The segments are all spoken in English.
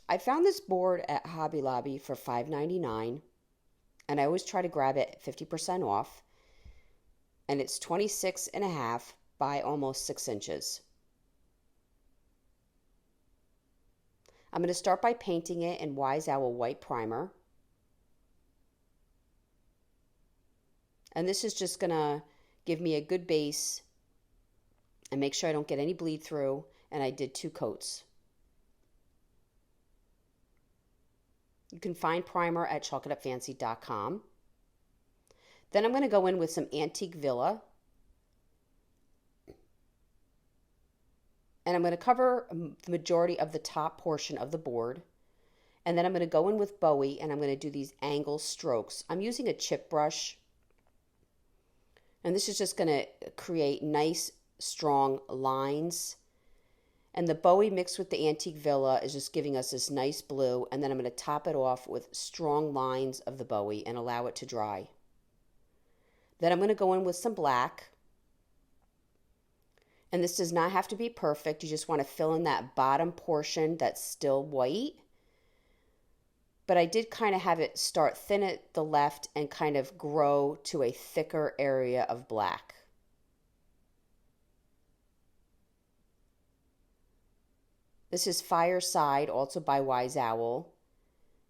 I found this board at Hobby Lobby for $5.99, and I always try to grab it 50% off, and it's 26.5 by almost 6 inches. I'm going to start by painting it in Wise Owl white primer. And this is just going to give me a good base and make sure I don't get any bleed through, and I did 2 coats. You can find primer at chalkitupfancy.com. Then I'm going to go in with some Antique Villa. And I'm going to cover the majority of the top portion of the board. And then I'm going to go in with Bowie, and I'm going to do these angle strokes. I'm using a chip brush. And this is just going to create nice, strong lines. And the Bowie mixed with the Antique Villa is just giving us this nice blue. And then I'm going to top it off with strong lines of the Bowie and allow it to dry. Then I'm going to go in with some black. And this does not have to be perfect. You just want to fill in that bottom portion that's still white. But I did kind of have it start thin at the left and kind of grow to a thicker area of black. This is Fireside, also by Wise Owl.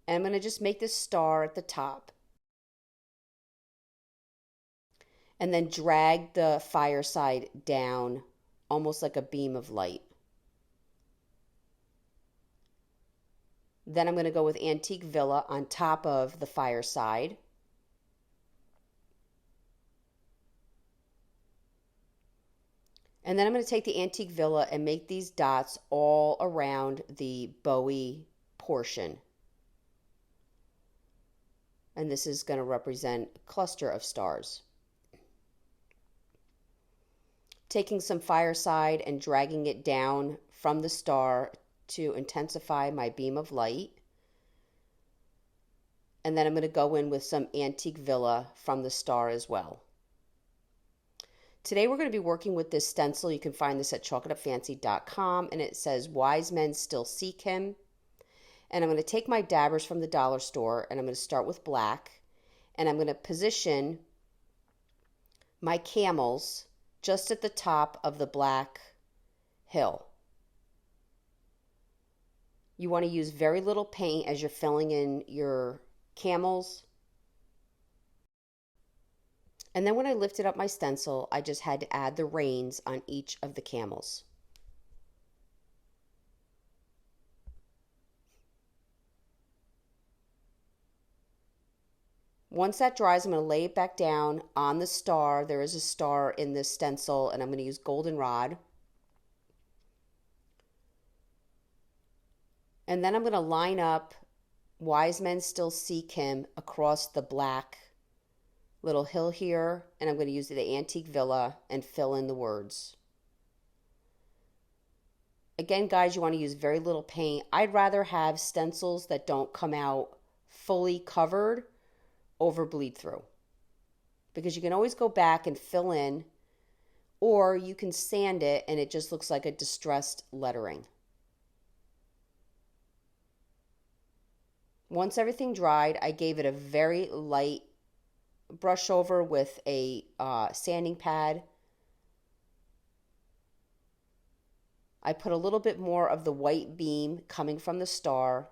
And I'm going to just make this star at the top. And then drag the Fireside down almost like a beam of light. Then I'm going to go with Antique Villa on top of the Fireside. And then I'm going to take the Antique Villa and make these dots all around the Bowie portion. And this is going to represent a cluster of stars. Taking some Fireside and dragging it down from the star to intensify my beam of light. And then I'm going to go in with some Antique Villa from the star as well. Today we're going to be working with this stencil. You can find this at chalkitupfancy.com, and it says Wisemen Still Seek Him. And I'm going to take my dabbers from the dollar store, and I'm going to start with black, and I'm going to position my camels just at the top of the black hill. You want to use very little paint as you're filling in your camels. And then when I lifted up my stencil, I just had to add the reins on each of the camels. Once that dries, I'm going to lay it back down on the star. There is a star in this stencil, and I'm going to use goldenrod. And then I'm going to line up Wisemen Still Seek Him across the black little hill here, and I'm going to use the Antique Villa and fill in the words. Again, guys, you want to use very little paint. I'd rather have stencils that don't come out fully covered over bleed through, because you can always go back and fill in, or you can sand it and it just looks like a distressed lettering. Once everything dried, I gave it a very light brush over with a sanding pad. I put a little bit more of the white beam coming from the star.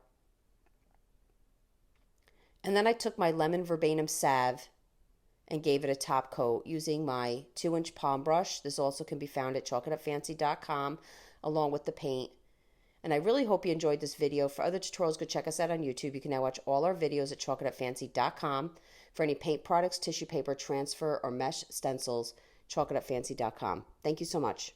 And then I took my lemon Verbena Salve and gave it a top coat using my 2-inch palm brush. This also can be found at chalkitupfancy.com along with the paint. And I really hope you enjoyed this video. For other tutorials, go check us out on YouTube. You can now watch all our videos at chalkitupfancy.com. For any paint products, tissue paper, transfer, or mesh stencils, chalkitupfancy.com. Thank you so much.